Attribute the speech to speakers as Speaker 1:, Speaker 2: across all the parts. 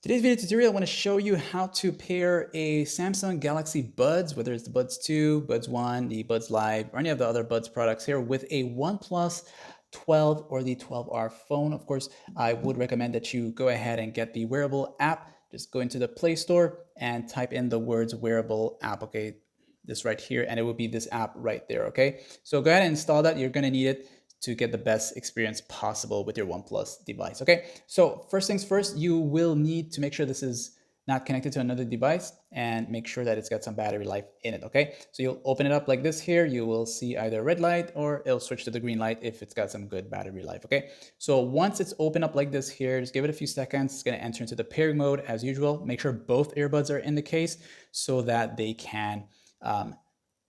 Speaker 1: Today's video tutorial, I want to show you how to pair a Samsung Galaxy Buds, whether it's the Buds 2, Buds 1, the Buds Live, or any of the other Buds products here, with a OnePlus 12 or the 12R phone. Of course, I would recommend that you go ahead and get the wearable app. Just go into the Play Store and type in the words wearable app, okay? This right here, and it will be this app right there, okay? So go ahead and install that. You're going to need it to get the best experience possible with your OnePlus device, okay? So first things first, you will need to make sure this is not connected to another device and make sure that it's got some battery life in it, okay? So you'll open it up like this here. You will see either a red light or it'll switch to the green light if it's got some good battery life, okay? So once it's open up like this here, just give it a few seconds. It's gonna enter into the pairing mode as usual. Make sure both earbuds are in the case so that they can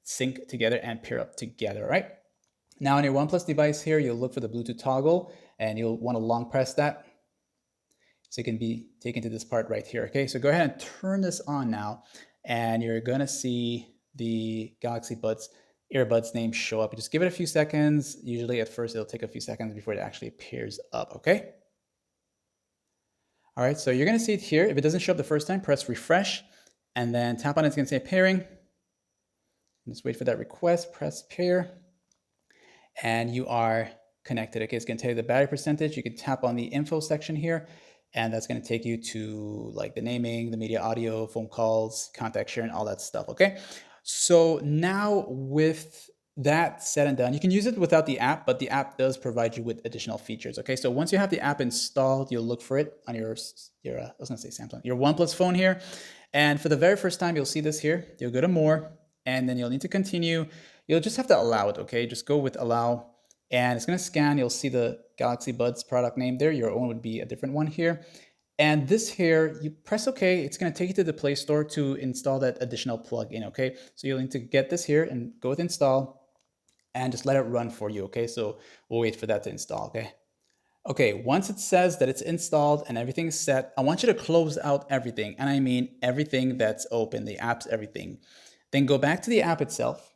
Speaker 1: sync together and pair up together, right? Now on your OnePlus device here, you'll look for the Bluetooth toggle and you'll want to long press that so it can be taken to this part right here. Okay, so go ahead and turn this on now and you're going to see the Galaxy Buds earbuds name show up. You just give it a few seconds. Usually at first it'll take a few seconds before it actually pairs up. Okay. All right, so you're going to see it here. If it doesn't show up the first time, press refresh and then tap on it. It's going to say pairing. Just wait for that request, press pair. And you are connected. Okay, it's going to tell you the battery percentage. You can tap on the info section here, and that's going to take you to like the naming, the media audio, phone calls, contact sharing, all that stuff. Okay, so now with that said and done, you can use it without the app, but the app does provide you with additional features. Okay, so once you have the app installed, you'll look for it on your I was going to say Samsung, your OnePlus phone here, and for the very first time, you'll see this here. You'll go to more, and then you'll need to continue. You'll just have to allow it, okay? Just go with allow, and it's gonna scan. You'll see the Galaxy Buds product name there. Your own would be a different one here. And this here, you press okay, it's gonna take you to the Play Store to install that additional plugin, okay? So you'll need to get this here and go with install and just let it run for you, okay? So we'll wait for that to install, okay? Okay, once it says that it's installed and everything's set, I want you to close out everything. And I mean everything that's open, the apps, everything. Then go back to the app itself.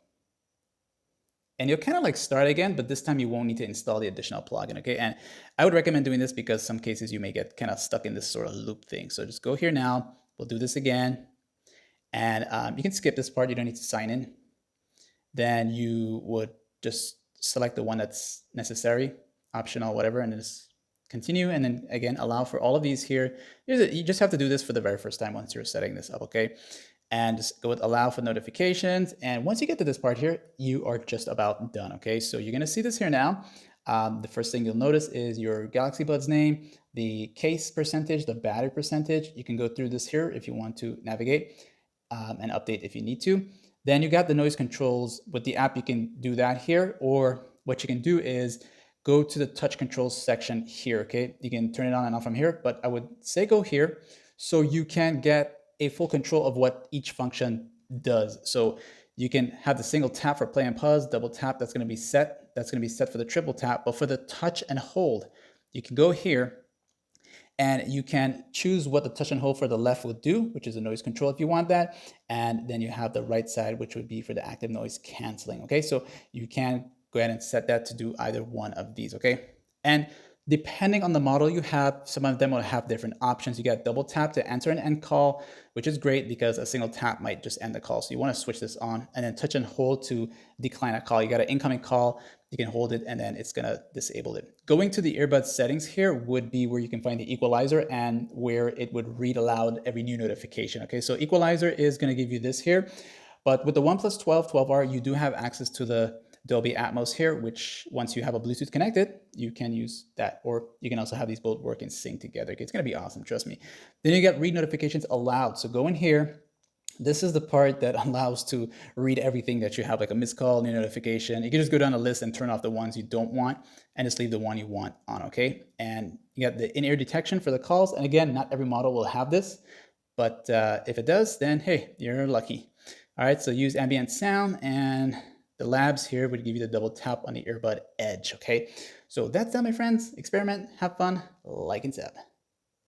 Speaker 1: And you'll kind of like start again, but this time you won't need to install the additional plugin, okay? And I would recommend doing this because some cases you may get kind of stuck in this sort of loop thing. So just go here now, we'll do this again. And you can skip this part, you don't need to sign in. Then you would just select the one that's necessary, optional, whatever, and then just continue. And then again, allow for all of these here. You just have to do this for the very first time once you're setting this up, okay? And just go with allow for notifications. And once you get to this part here, you are just about done, okay? So you're gonna see this here now. The first thing you'll notice is your Galaxy Buds name, the case percentage, the battery percentage. You can go through this here if you want to navigate and update if you need to. Then you got the noise controls. With the app, you can do that here, or what you can do is go to the touch controls section here, okay? You can turn it on and off from here, but I would say go here so you can get a full control of what each function does. So you can have the single tap for play and pause, double tap, that's gonna be set. That's gonna be set for the triple tap, but for the touch and hold, you can go here and you can choose what the touch and hold for the left would do, which is a noise control if you want that. And then you have the right side, which would be for the active noise canceling, okay? So you can go ahead and set that to do either one of these, okay? And depending on the model you have, some of them will have different options. You got double tap to enter an end call, which is great because a single tap might just end the call. So you want to switch this on, and then touch and hold to decline a call. You got an incoming call, you can hold it and then it's gonna disable it. Going to the earbud settings here would be where you can find the equalizer and where it would read aloud every new notification. Okay, so equalizer is gonna give you this here, but with the OnePlus 12, 12R, you do have access to the Dolby Atmos here, which once you have a Bluetooth connected, you can use that, or you can also have these both work and sync together. It's gonna be awesome, trust me. Then you get read notifications allowed. So go in here. This is the part that allows to read everything that you have, like a missed call, new notification. You can just go down the list and turn off the ones you don't want and just leave the one you want on, okay? And you got the in-ear detection for the calls. And again, not every model will have this, but if it does, then hey, you're lucky. All right, so use ambient sound, and the labs here would give you the double tap on the earbud edge, okay? So that's that, my friends. Experiment, have fun, like and sub.